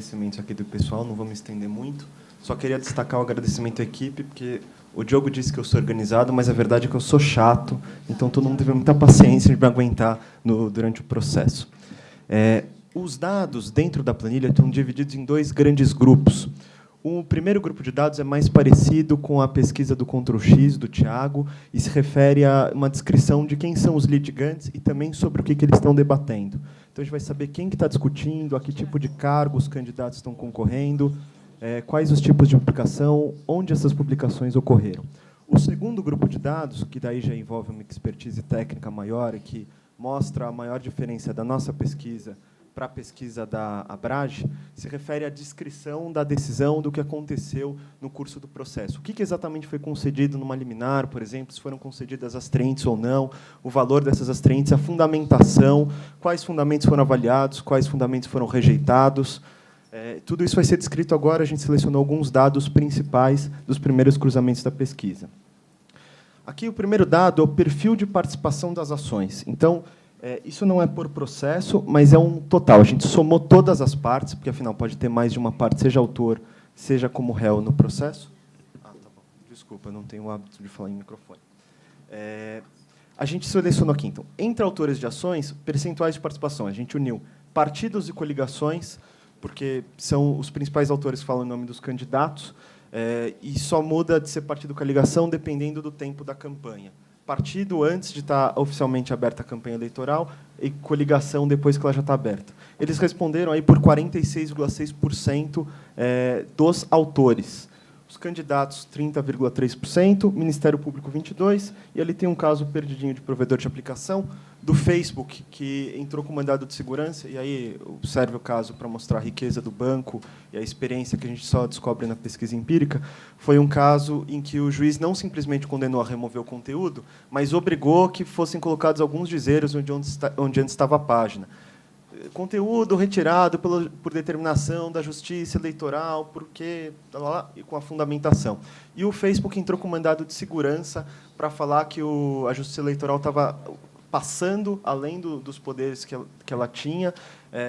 agradecimentos aqui do pessoal, não vou me estender muito. Só queria destacar o agradecimento à equipe, porque o Diogo disse que eu sou organizado, mas a verdade é que eu sou chato, então todo mundo teve muita paciência de me aguentar durante o processo. Os dados dentro da planilha estão divididos em dois grandes grupos. O primeiro grupo de dados é mais parecido com a pesquisa do Ctrl+X, do Thiago, e se refere a uma descrição de quem são os litigantes e também sobre o que eles estão debatendo. Então, a gente vai saber quem que está discutindo, a que tipo de cargo os candidatos estão concorrendo, quais os tipos de publicação, onde essas publicações ocorreram. O segundo grupo de dados, que daí já envolve uma expertise técnica maior e que mostra a maior diferença da nossa pesquisa para a pesquisa da Abrage, se refere à descrição da decisão do que aconteceu no curso do processo. O que exatamente foi concedido numa liminar, por exemplo, se foram concedidas astraentes ou não, o valor dessas astraentes, a fundamentação, quais fundamentos foram avaliados, quais fundamentos foram rejeitados. Tudo isso vai ser descrito agora. A gente selecionou alguns dados principais dos primeiros cruzamentos da pesquisa. Aqui, o primeiro dado é o perfil de participação das ações. Então, isso não é por processo, mas é um total. A gente somou todas as partes, porque, afinal, pode ter mais de uma parte, seja autor, seja como réu no processo. Tá bom. Desculpa, não tenho o hábito de falar em microfone. A gente selecionou aqui, então, entre autores de ações, percentuais de participação. A gente uniu partidos e coligações, porque são os principais autores que falam em nome dos candidatos, e só muda de ser partido ou coligação dependendo do tempo da campanha. Partido antes de estar oficialmente aberta a campanha eleitoral e coligação depois que ela já está aberta. Eles responderam aí por 46,6% dos autores. Os candidatos, 30,3%, Ministério Público, 22%, e ali tem um caso perdidinho de provedor de aplicação, do Facebook, que entrou com mandado de segurança, e aí serve o caso para mostrar a riqueza do banco e a experiência que a gente só descobre na pesquisa empírica. Foi um caso em que o juiz não simplesmente condenou a remover o conteúdo, mas obrigou que fossem colocados alguns dizeres onde antes estava a página. Conteúdo retirado por determinação da Justiça Eleitoral, porque e com a fundamentação. E o Facebook entrou com mandado de segurança para falar que a Justiça Eleitoral estava passando além dos poderes que ela tinha,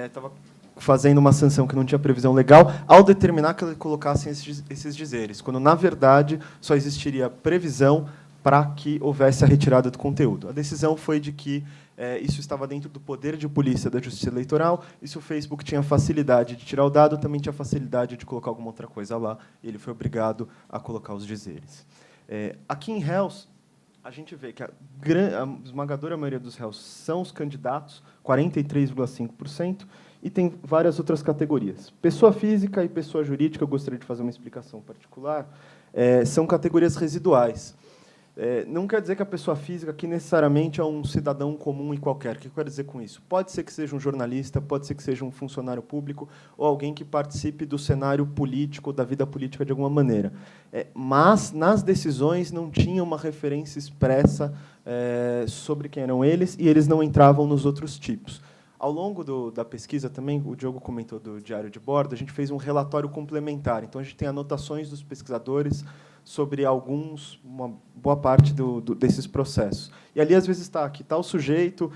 estava fazendo uma sanção que não tinha previsão legal, ao determinar que ela colocasse esses dizeres, quando, na verdade, só existiria previsão para que houvesse a retirada do conteúdo. A decisão foi de que isso estava dentro do poder de polícia da Justiça Eleitoral, e se o Facebook tinha facilidade de tirar o dado, também tinha facilidade de colocar alguma outra coisa lá, e ele foi obrigado a colocar os dizeres. Aqui em réus, a gente vê que a esmagadora maioria dos réus são os candidatos, 43,5%, e tem várias outras categorias. Pessoa física e pessoa jurídica, eu gostaria de fazer uma explicação particular, são categorias residuais. Não quer dizer que a pessoa física aqui necessariamente é um cidadão comum e qualquer. O que eu quero dizer com isso? Pode ser que seja um jornalista, pode ser que seja um funcionário público ou alguém que participe do cenário político, da vida política de alguma maneira. Mas, nas decisões, não tinha uma referência expressa sobre quem eram eles e eles não entravam nos outros tipos. Ao longo da pesquisa, também, o Diogo comentou do diário de bordo, a gente fez um relatório complementar. Então, a gente tem anotações dos pesquisadores sobre uma boa parte desses processos. E ali, às vezes, está aqui tal sujeito,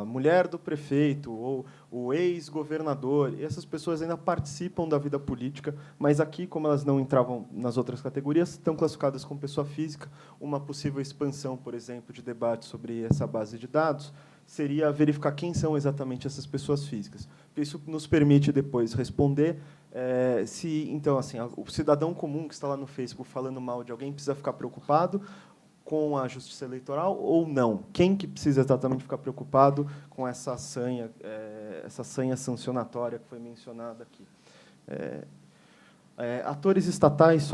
mulher do prefeito, ou o ex-governador, e essas pessoas ainda participam da vida política, mas aqui, como elas não entravam nas outras categorias, estão classificadas como pessoa física. Uma possível expansão, por exemplo, de debate sobre essa base de dados seria verificar quem são exatamente essas pessoas físicas. Isso nos permite, depois, responder se, então, assim, o cidadão comum que está lá no Facebook falando mal de alguém precisa ficar preocupado com a Justiça Eleitoral ou não? Quem que precisa exatamente ficar preocupado com essa sanha sancionatória que foi mencionada aqui? Atores estatais,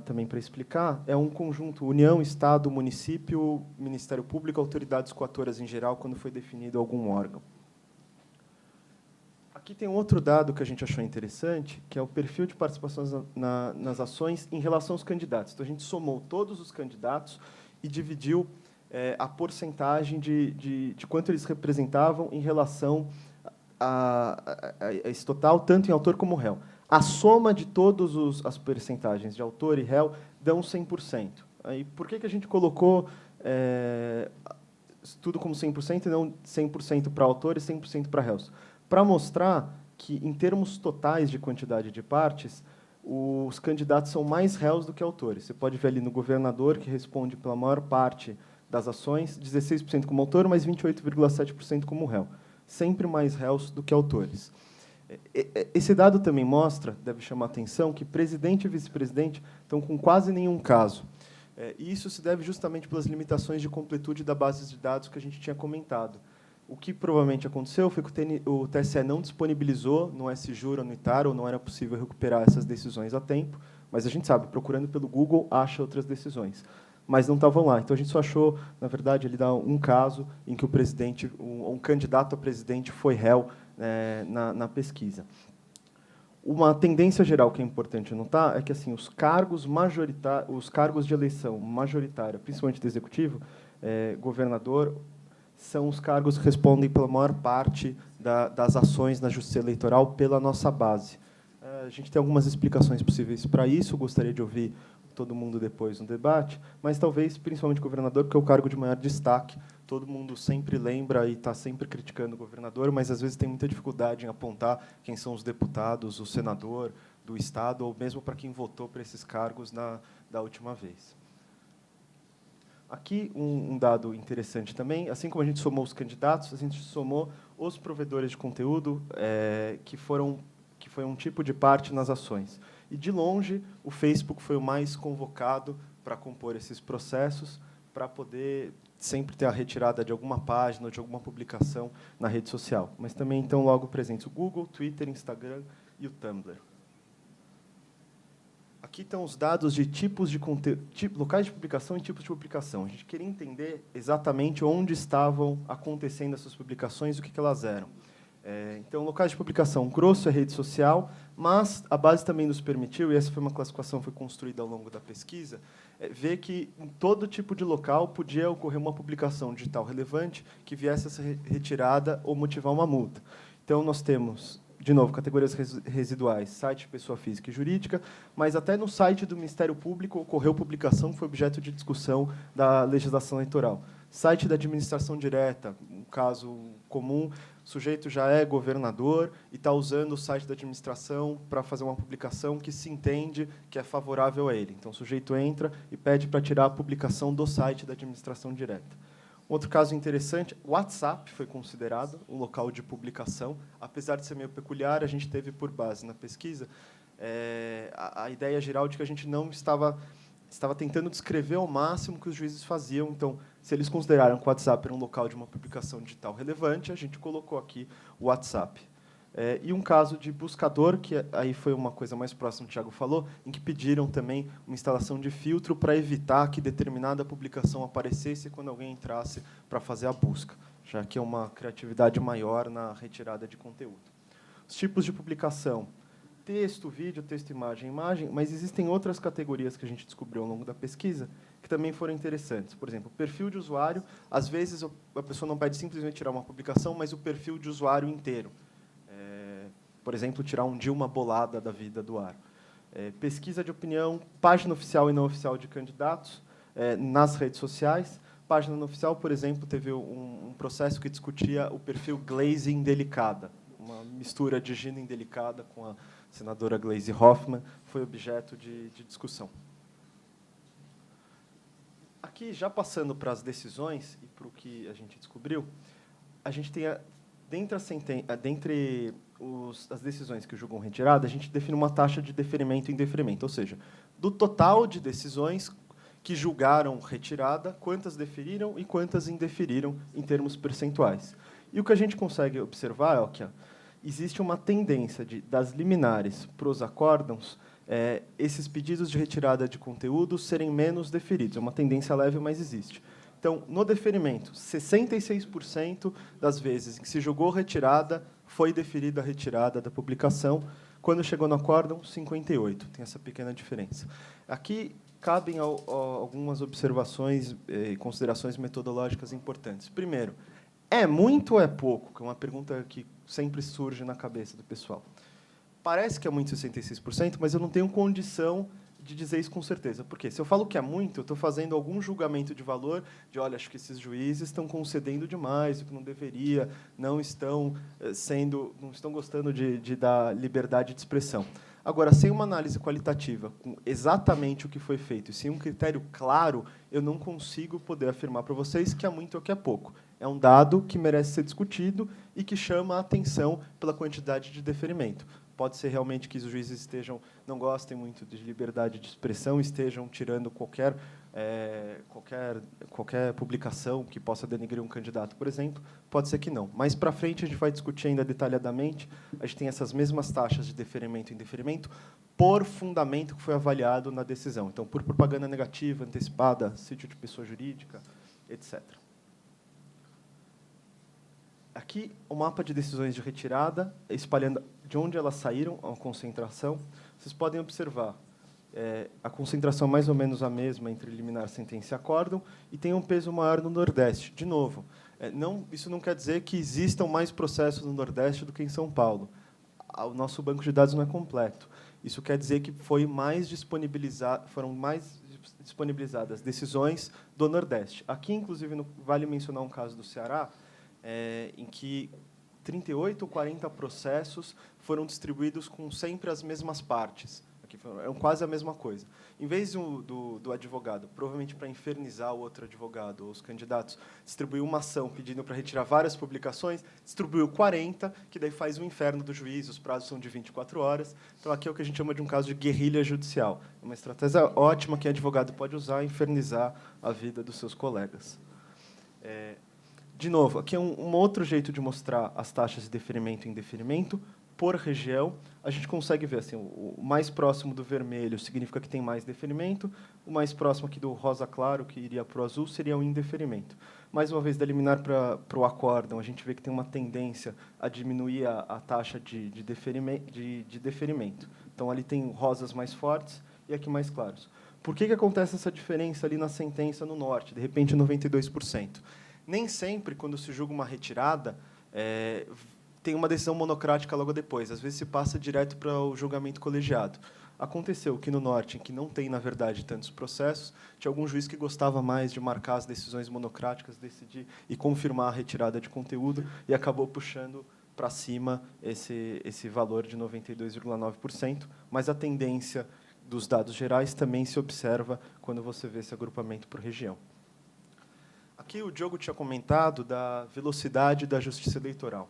também para explicar, é um conjunto União, Estado, município, Ministério Público, autoridades coautoras em geral, quando foi definido algum órgão. Aqui tem um outro dado que a gente achou interessante, que é o perfil de participação nas ações em relação aos candidatos. Então, a gente somou todos os candidatos e dividiu a porcentagem de quanto eles representavam em relação a esse total, tanto em autor como réu. A soma de todas as percentagens de autor e réu dão 100%. Aí, por que a gente colocou tudo como 100% e não 100% para autor e 100% para réus? Para mostrar que, em termos totais de quantidade de partes, os candidatos são mais réus do que autores. Você pode ver ali no governador, que responde pela maior parte das ações, 16% como autor, mas 28,7% como réu. Sempre mais réus do que autores. Esse dado também mostra, deve chamar a atenção, que presidente e vice-presidente estão com quase nenhum caso. E isso se deve justamente pelas limitações de completude da base de dados que a gente tinha comentado. O que provavelmente aconteceu foi que o TSE não disponibilizou no SJUR ou no ITAR, ou não era possível recuperar essas decisões a tempo, mas a gente sabe, procurando pelo Google, acha outras decisões. Mas não estavam lá. Então, a gente só achou, na verdade, ele dá um caso em que o presidente, um candidato a presidente foi réu na pesquisa. Uma tendência geral que é importante notar é que assim, os cargos de eleição majoritária, principalmente do executivo, governador, são os cargos que respondem pela maior parte das ações na justiça eleitoral pela nossa base. A gente tem algumas explicações possíveis para isso, gostaria de ouvir todo mundo depois no debate, mas talvez, principalmente o governador, porque é o cargo de maior destaque. Todo mundo sempre lembra e está sempre criticando o governador, mas, às vezes, tem muita dificuldade em apontar quem são os deputados, o senador do Estado, ou mesmo para quem votou para esses cargos da última vez. Aqui, um dado interessante também, assim como a gente somou os candidatos, a gente somou os provedores de conteúdo que foi um tipo de parte nas ações. E, de longe, o Facebook foi o mais convocado para compor esses processos, para poder sempre ter a retirada de alguma página ou de alguma publicação na rede social. Mas também estão logo presentes o Google, Twitter, Instagram e o Tumblr. Aqui estão os dados de tipos de conteúdo, locais de publicação e tipos de publicação. A gente queria entender exatamente onde estavam acontecendo essas publicações e o que elas eram. Então, locais de publicação, grosso é rede social, mas a base também nos permitiu, e essa foi uma classificação que foi construída ao longo da pesquisa, ver que em todo tipo de local podia ocorrer uma publicação digital relevante que viesse a ser retirada ou motivar uma multa. Então, nós temos, de novo, categorias residuais, site, pessoa física e jurídica, mas até no site do Ministério Público ocorreu publicação que foi objeto de discussão da legislação eleitoral. Site da administração direta, um caso comum, o sujeito já é governador e está usando o site da administração para fazer uma publicação que se entende que é favorável a ele. Então, o sujeito entra e pede para tirar a publicação do site da administração direta. Outro caso interessante, o WhatsApp foi considerado um local de publicação. Apesar de ser meio peculiar, a gente teve por base na pesquisa a ideia geral de que a gente não estava tentando descrever ao máximo o que os juízes faziam. Então, se eles consideraram que o WhatsApp era um local de uma publicação digital relevante, a gente colocou aqui o WhatsApp. E um caso de buscador, que aí foi uma coisa mais próxima que o Thiago falou, em que pediram também uma instalação de filtro para evitar que determinada publicação aparecesse quando alguém entrasse para fazer a busca, já que é uma criatividade maior na retirada de conteúdo. Os tipos de publicação: texto, vídeo, texto, imagem, imagem, mas existem outras categorias que a gente descobriu ao longo da pesquisa que também foram interessantes. Por exemplo, o perfil de usuário. Às vezes, a pessoa não pede simplesmente tirar uma publicação, mas o perfil de usuário inteiro. Por exemplo, tirar um Dilma Bolada da vida do ar. Pesquisa de opinião, página oficial e não oficial de candidatos nas redes sociais. Página não oficial, por exemplo, teve um processo que discutia o perfil Glaze Indelicada, uma mistura de Gina Indelicada com a senadora Gleisi Hoffmann, foi objeto de discussão. Aqui, já passando para as decisões e para o que a gente descobriu, a gente tem, dentre as decisões que julgam retirada, a gente define uma taxa de deferimento e indeferimento, ou seja, do total de decisões que julgaram retirada, quantas deferiram e quantas indeferiram em termos percentuais. E o que a gente consegue observar é que existe uma tendência das liminares para os acórdãos, esses pedidos de retirada de conteúdo serem menos deferidos. É uma tendência leve, mas existe. Então, no deferimento, 66% das vezes em que se julgou retirada, foi deferida a retirada da publicação. Quando chegou no acórdão, 58%. Tem essa pequena diferença. Aqui cabem algumas observações e considerações metodológicas importantes. Primeiro, é muito ou é pouco? Que é uma pergunta que sempre surge na cabeça do pessoal. Parece que é muito 66%, mas eu não tenho condição de dizer isso com certeza. Porque se eu falo que é muito, eu estou fazendo algum julgamento de valor, de, olha, acho que esses juízes estão concedendo demais, o que não deveria, não estão gostando de dar liberdade de expressão. Agora, sem uma análise qualitativa, com exatamente o que foi feito, e sem um critério claro, eu não consigo poder afirmar para vocês que é muito ou que é pouco. É um dado que merece ser discutido e que chama a atenção pela quantidade de deferimento. Pode ser realmente que os juízes não gostem muito de liberdade de expressão, estejam tirando qualquer publicação que possa denegrir um candidato, por exemplo. Pode ser que não. Mais para frente, a gente vai discutir ainda detalhadamente. A gente tem essas mesmas taxas de deferimento e indeferimento por fundamento que foi avaliado na decisão. Então, por propaganda negativa, antecipada, sítio de pessoa jurídica, etc. Aqui, o mapa de decisões de retirada, espalhando de onde elas saíram, a concentração. Vocês podem observar a concentração mais ou menos a mesma entre liminar, sentença e acórdão, e tem um peso maior no Nordeste. De novo, isso não quer dizer que existam mais processos no Nordeste do que em São Paulo. O nosso banco de dados não é completo. Isso quer dizer que foram mais disponibilizadas decisões do Nordeste. Aqui, inclusive, vale mencionar um caso do Ceará, em que 38 ou 40 processos foram distribuídos com sempre as mesmas partes. Aqui eram quase a mesma coisa. Em vez do advogado, provavelmente para infernizar o outro advogado, ou os candidatos, distribuiu uma ação pedindo para retirar várias publicações, distribuiu 40, que daí faz o inferno do juiz, os prazos são de 24 horas. Então, aqui é o que a gente chama de um caso de guerrilha judicial. É uma estratégia ótima que o advogado pode usar e infernizar a vida dos seus colegas. De novo, aqui é um outro jeito de mostrar as taxas de deferimento e indeferimento por região. A gente consegue ver assim, o mais próximo do vermelho significa que tem mais deferimento, o mais próximo aqui do rosa claro, que iria para o azul, seria o indeferimento. Mais uma vez, da liminar para o acórdão, a gente vê que tem uma tendência a diminuir a taxa de deferimento. Então, ali tem rosas mais fortes e aqui mais claros. Por que acontece essa diferença ali na sentença no norte, de repente 92%? Nem sempre, quando se julga uma retirada, tem uma decisão monocrática logo depois. Às vezes, se passa direto para o julgamento colegiado. Aconteceu que, no Norte, em que não tem, na verdade, tantos processos, tinha algum juiz que gostava mais de marcar as decisões monocráticas, decidir e confirmar a retirada de conteúdo, e acabou puxando para cima esse valor de 92,9%. Mas a tendência dos dados gerais também se observa quando você vê esse agrupamento por região. Aqui o Diogo tinha comentado da velocidade da justiça eleitoral.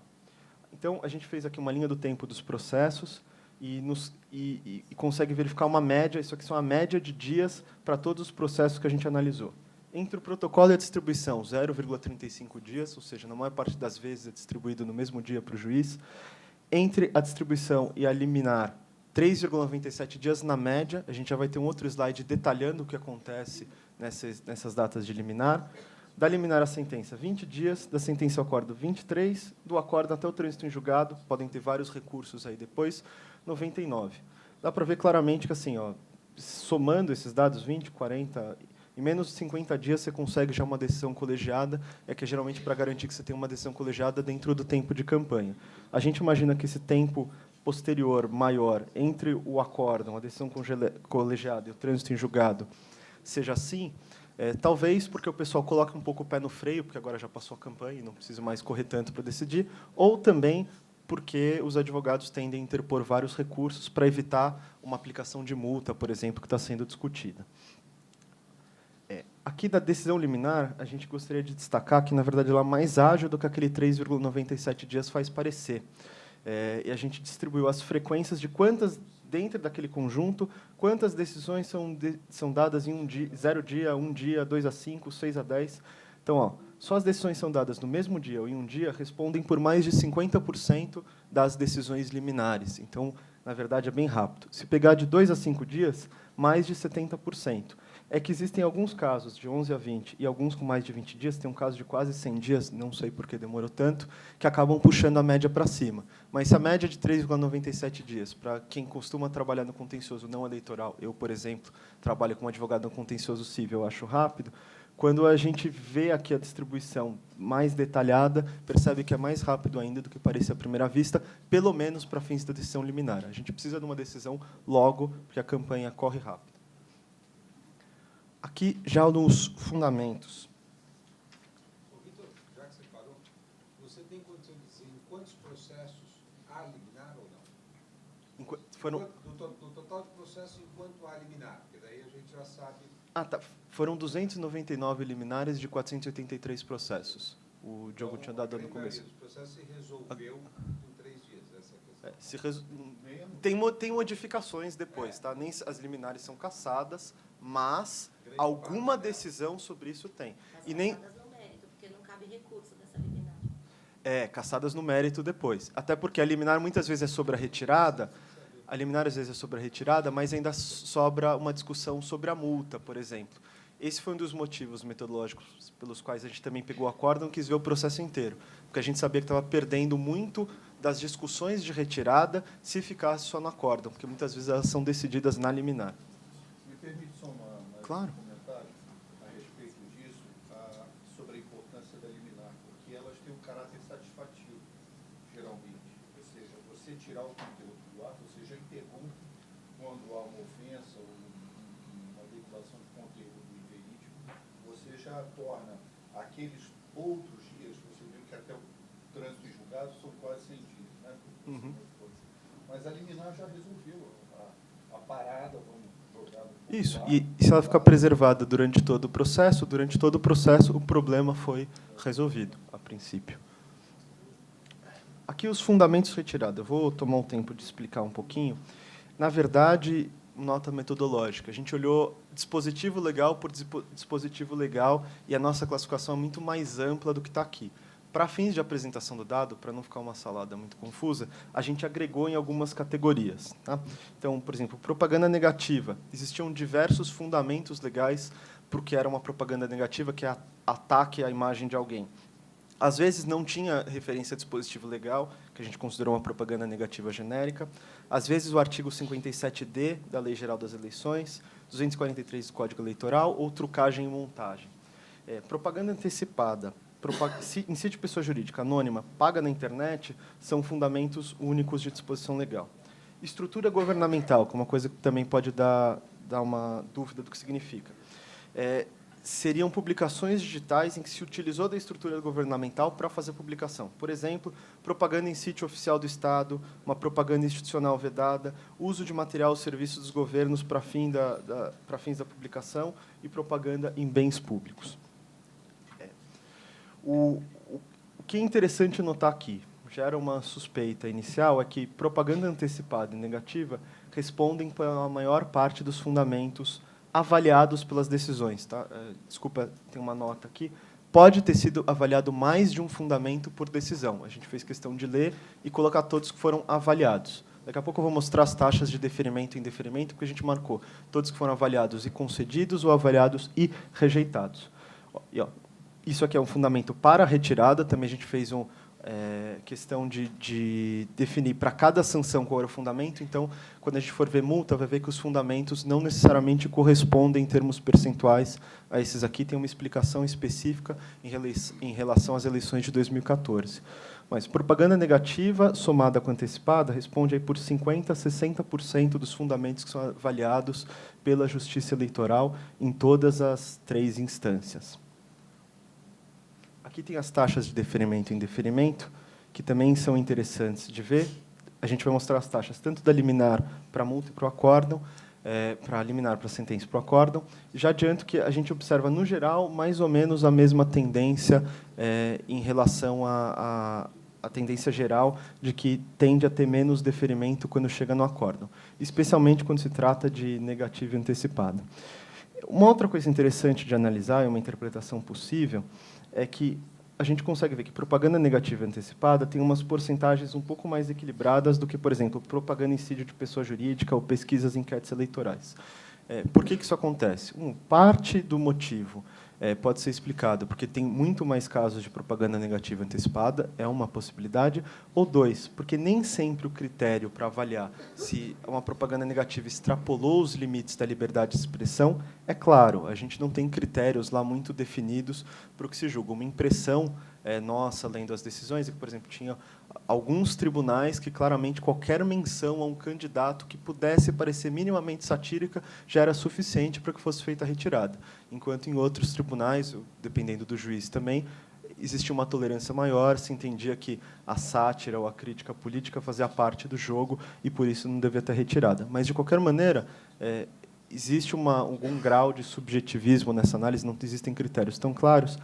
Então, a gente fez aqui uma linha do tempo dos processos e consegue verificar uma média. Isso aqui são a média de dias para todos os processos que a gente analisou. Entre o protocolo e a distribuição, 0,35 dias, ou seja, na maior parte das vezes é distribuído no mesmo dia para o juiz. Entre a distribuição e a liminar, 3,97 dias na média. A gente já vai ter um outro slide detalhando o que acontece nessas datas de liminar. Da liminar à sentença, 20 dias. Da sentença ao acórdão, 23. Do acórdão até o trânsito em julgado, podem ter vários recursos aí depois, 99. Dá para ver claramente que, assim, somando esses dados, 20, 40, em menos de 50 dias você consegue já uma decisão colegiada, que é geralmente para garantir que você tem uma decisão colegiada dentro do tempo de campanha. A gente imagina que esse tempo posterior, maior, entre o acórdão, a decisão colegiada e o trânsito em julgado, seja assim. Talvez porque o pessoal coloca um pouco o pé no freio, porque agora já passou a campanha e não precisa mais correr tanto para decidir, ou também porque os advogados tendem a interpor vários recursos para evitar uma aplicação de multa, por exemplo, que está sendo discutida. Aqui, da decisão liminar, a gente gostaria de destacar que, na verdade, ela é mais ágil do que aquele 3,97 dias faz parecer. E a gente distribuiu as frequências de quantas, dentro daquele conjunto, quantas decisões são dadas em 0 dia, 1 dia, 2 a 5, 6 a 10. Então, só as decisões são dadas no mesmo dia ou em um dia respondem por mais de 50% das decisões liminares. Então, na verdade, é bem rápido. Se pegar de 2 a 5 dias, mais de 70%. É que existem alguns casos de 11 a 20 e alguns com mais de 20 dias, tem um caso de quase 100 dias, não sei por que demorou tanto, que acabam puxando a média para cima. Mas se a média de 3,97 dias, para quem costuma trabalhar no contencioso não eleitoral, eu, por exemplo, trabalho como advogado no contencioso civil, eu acho rápido, quando a gente vê aqui a distribuição mais detalhada, percebe que é mais rápido ainda do que parecia à primeira vista, pelo menos para fins da decisão liminar. A gente precisa de uma decisão logo, porque a campanha corre rápido. Aqui, já nos fundamentos. Vitor, já que você parou, você tem condição de dizer em quantos processos há liminar ou não? Do total de processos, enquanto há liminar? Porque daí a gente já sabe... Tá. Foram 299 liminares de 483 processos. O Diogo tinha dado no começo. O processo se resolveu em 3 dias, essa é a Tem questão. modificações depois, tá? Nem as liminares são cassadas, mas alguma decisão sobre isso tem. Mas e nem cassadas no mérito, porque não cabe recurso dessa liminar. Cassadas no mérito depois. Até porque a liminar muitas vezes é sobre a retirada, mas ainda sobra uma discussão sobre a multa, por exemplo. Esse foi um dos motivos metodológicos pelos quais a gente também pegou o acórdão e quis ver o processo inteiro, porque a gente sabia que estava perdendo muito das discussões de retirada se ficasse só no acórdão, porque muitas vezes elas são decididas na liminar. Me permite só um comentário a respeito disso, sobre a importância da liminar, porque elas têm um caráter satisfativo, geralmente. Ou seja, você tirar o conteúdo do ato, você já interrompe quando há uma ofensa ou uma veiculação de conteúdo inverídico, você já torna aqueles outros dias, você viu que até o trânsito e julgado são quase 100 dias, né? Mas a liminar já resolveu a parada, vamos jogar no Isso, e se ela ficar preservada durante todo o processo, o problema foi resolvido, a princípio. Aqui os fundamentos retirados. Eu vou tomar um tempo de explicar um pouquinho. Na verdade, nota metodológica. A gente olhou dispositivo legal por dispositivo legal e a nossa classificação é muito mais ampla do que está aqui. Para fins de apresentação do dado, para não ficar uma salada muito confusa, a gente agregou em algumas categorias. Tá? Então, por exemplo, propaganda negativa. Existiam diversos fundamentos legais para o que era uma propaganda negativa, que é ataque à imagem de alguém. Às vezes não tinha referência a dispositivo legal, que a gente considerou uma propaganda negativa genérica. Às vezes o artigo 57D da Lei Geral das Eleições, 243 do Código Eleitoral, ou trucagem e montagem. Propaganda antecipada, em sítio de pessoa jurídica anônima, paga na internet, são fundamentos únicos de disposição legal. Estrutura governamental, que é uma coisa que também pode dar uma dúvida do que significa. Seriam publicações digitais em que se utilizou da estrutura governamental para fazer publicação. Por exemplo, propaganda em sítio oficial do Estado, uma propaganda institucional vedada, uso de material ou serviços dos governos para fins da publicação e propaganda em bens públicos. O que é interessante notar aqui, gera uma suspeita inicial, é que propaganda antecipada e negativa respondem para a maior parte dos fundamentos avaliados pelas decisões. Tá? Desculpa, tem uma nota aqui. Pode ter sido avaliado mais de um fundamento por decisão. A gente fez questão de ler e colocar todos que foram avaliados. Daqui a pouco eu vou mostrar as taxas de deferimento e indeferimento, porque a gente marcou todos que foram avaliados e concedidos ou avaliados e rejeitados. Isso aqui é um fundamento para a retirada. Também a gente fez questão de definir para cada sanção qual era o fundamento. Então, quando a gente for ver multa, vai ver que os fundamentos não necessariamente correspondem em termos percentuais a esses aqui. Tem uma explicação específica em relação às eleições de 2014. Mas propaganda negativa somada com antecipada responde aí por 50% a 60% dos fundamentos que são avaliados pela Justiça Eleitoral em todas as 3 instâncias. Aqui tem as taxas de deferimento e indeferimento, que também são interessantes de ver. A gente vai mostrar as taxas tanto da liminar para a multa e para o acórdão, para a liminar para a sentença e para o acórdão. Já adianto que a gente observa, no geral, mais ou menos a mesma tendência em relação à tendência geral de que tende a ter menos deferimento quando chega no acórdão, especialmente quando se trata de negativa e antecipada. Uma outra coisa interessante de analisar, uma interpretação possível, é que a gente consegue ver que propaganda negativa antecipada tem umas porcentagens um pouco mais equilibradas do que, por exemplo, propaganda em sítio de pessoa jurídica ou pesquisas em enquetes eleitorais. Por que isso acontece? Parte do motivo pode ser explicado porque tem muito mais casos de propaganda negativa antecipada, é uma possibilidade, ou 2, porque nem sempre o critério para avaliar se uma propaganda negativa extrapolou os limites da liberdade de expressão é claro. A gente não tem critérios lá muito definidos para o que se julga. Uma impressão nossa, lendo as decisões, é que, por exemplo, tinha alguns tribunais que, claramente, qualquer menção a um candidato que pudesse parecer minimamente satírica já era suficiente para que fosse feita a retirada, enquanto em outros tribunais, dependendo do juiz também, existia uma tolerância maior, se entendia que a sátira ou a crítica política fazia parte do jogo e, por isso, não devia ter retirada. Mas, de qualquer maneira, existe algum grau de subjetivismo nessa análise, não existem critérios tão claros,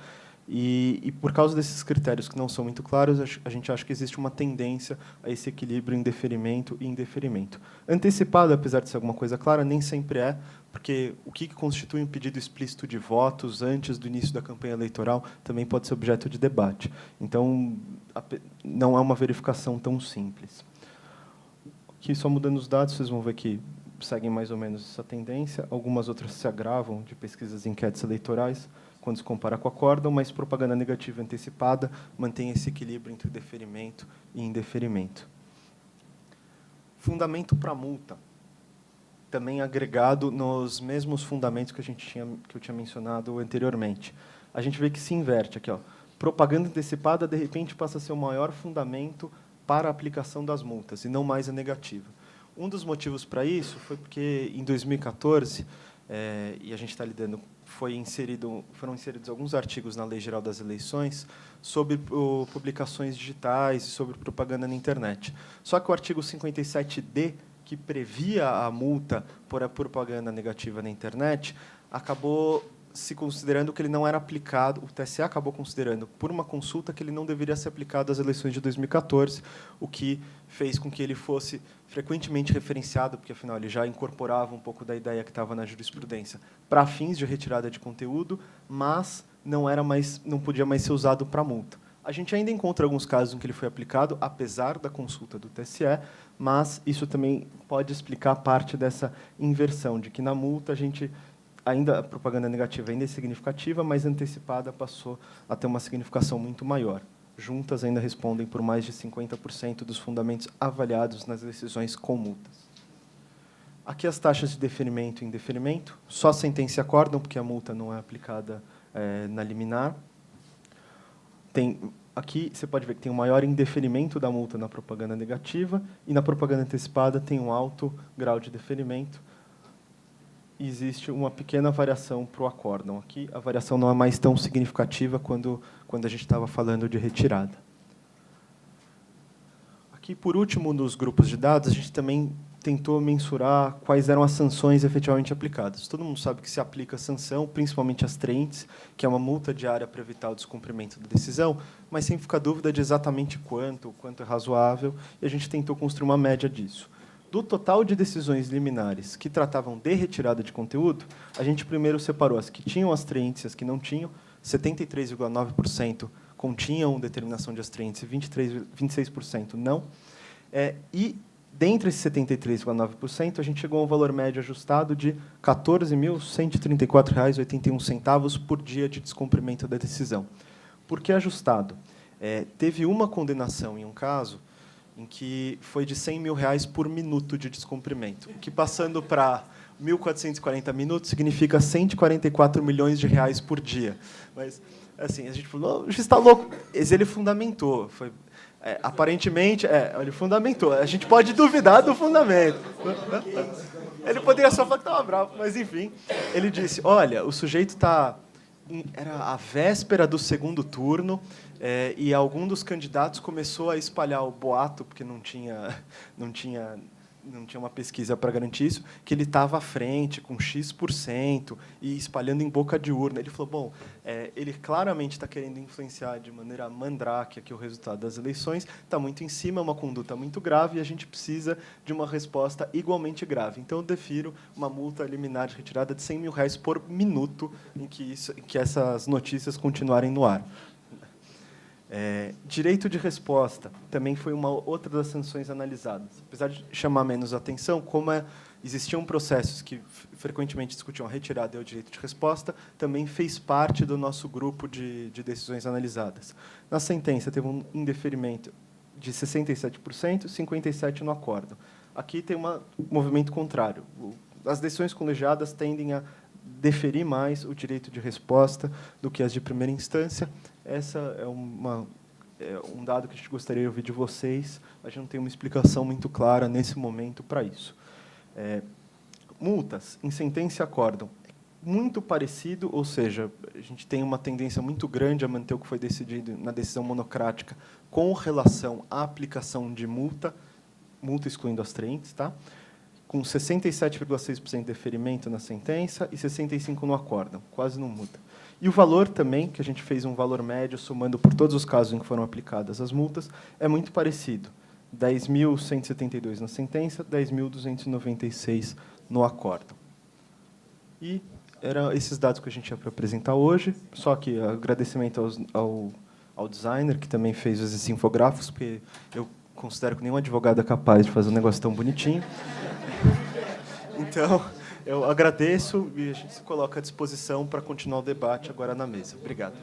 e por causa desses critérios que não são muito claros, a gente acha que existe uma tendência a esse equilíbrio em deferimento e indeferimento. Antecipado, apesar de ser alguma coisa clara, nem sempre é, porque o que constitui um pedido explícito de votos antes do início da campanha eleitoral também pode ser objeto de debate. Então, não é uma verificação tão simples. Aqui, só mudando os dados, vocês vão ver que seguem mais ou menos essa tendência. Algumas outras se agravam de pesquisas e enquetes eleitorais, quando se compara com o acórdão, mas propaganda negativa antecipada mantém esse equilíbrio entre deferimento e indeferimento. Fundamento para multa, também agregado nos mesmos fundamentos que eu tinha mencionado anteriormente. A gente vê que se inverte aqui, ó. Propaganda antecipada, de repente, passa a ser o maior fundamento para a aplicação das multas, e não mais a negativa. Um dos motivos para isso foi porque, em 2014, e a gente está lidando, foram inseridos alguns artigos na Lei Geral das Eleições sobre publicações digitais e sobre propaganda na internet. Só que o artigo 57D, que previa a multa por a propaganda negativa na internet, acabou se considerando que ele não era aplicado, o TSE acabou considerando, por uma consulta, que ele não deveria ser aplicado às eleições de 2014, o que fez com que ele fosse frequentemente referenciado, porque, afinal, ele já incorporava um pouco da ideia que estava na jurisprudência, para fins de retirada de conteúdo, mas não podia mais ser usado para multa. A gente ainda encontra alguns casos em que ele foi aplicado, apesar da consulta do TSE, mas isso também pode explicar parte dessa inversão, de que, na multa, a propaganda negativa ainda é significativa, mas antecipada passou a ter uma significação muito maior. Juntas ainda respondem por mais de 50% dos fundamentos avaliados nas decisões com multas. Aqui as taxas de deferimento e indeferimento. Só sentença e acórdão, porque a multa não é aplicada na liminar. Aqui você pode ver que tem um maior indeferimento da multa na propaganda negativa, e na propaganda antecipada tem um alto grau de deferimento. Existe uma pequena variação para o acórdão. Aqui, a variação não é mais tão significativa quando a gente estava falando de retirada. Aqui, por último, nos grupos de dados, a gente também tentou mensurar quais eram as sanções efetivamente aplicadas. Todo mundo sabe que se aplica a sanção, principalmente as traintes, que é uma multa diária para evitar o descumprimento da decisão, mas sem ficar dúvida de exatamente quanto é razoável, e a gente tentou construir uma média disso. Do total de decisões liminares que tratavam de retirada de conteúdo, a gente primeiro separou as que tinham astraentes e as que não tinham. 73,9% continham determinação de astraentes e 26% não. E, dentre esses 73,9%, a gente chegou a um valor médio ajustado de R$ 14.134,81 por dia de descumprimento da decisão. Por que ajustado? Teve uma condenação em um caso em que foi de R$ 100 mil por minuto de descumprimento, que, passando para 1.440 minutos, significa 144 milhões de reais por dia. Mas, assim, a gente falou, o juiz está louco. Mas ele fundamentou. Aparentemente, ele fundamentou. A gente pode duvidar do fundamento. Ele poderia só falar que estava bravo, mas, enfim. Ele disse, olha, o sujeito era a véspera do segundo turno, e algum dos candidatos começou a espalhar o boato, porque não tinha uma pesquisa para garantir isso, que ele estava à frente, com X%, e espalhando em boca de urna. Ele falou, bom, ele claramente está querendo influenciar de maneira mandrake aqui o resultado das eleições, está muito em cima, é uma conduta muito grave, e a gente precisa de uma resposta igualmente grave. Então, eu defiro uma multa liminar de retirada de R$ 100 mil por minuto em que essas notícias continuarem no ar. Direito de resposta também foi uma outra das sanções analisadas. Apesar de chamar menos atenção, como existiam processos que frequentemente discutiam a retirada e o direito de resposta, também fez parte do nosso grupo de decisões analisadas. Na sentença, teve um indeferimento de 67%, 57% no acórdão. Aqui tem um movimento contrário. As decisões colegiadas tendem a deferir mais o direito de resposta do que as de primeira instância. Essa é uma um dado que a gente gostaria de ouvir de vocês. A gente não tem uma explicação muito clara nesse momento para isso. Multas em sentença e acórdão. Muito parecido, ou seja, a gente tem uma tendência muito grande a manter o que foi decidido na decisão monocrática com relação à aplicação de multa excluindo astraentes, tá? Com 67,6% de deferimento na sentença e 65% no acórdão, quase não muda. E o valor também, que a gente fez um valor médio, somando por todos os casos em que foram aplicadas as multas, é muito parecido. 10.172 na sentença, 10.296 no acórdão. E eram esses dados que a gente tinha para apresentar hoje, só que agradecimento ao designer, que também fez esses infográficos, porque eu considero que nenhum advogado é capaz de fazer um negócio tão bonitinho. Então, eu agradeço e a gente se coloca à disposição para continuar o debate agora na mesa. Obrigado.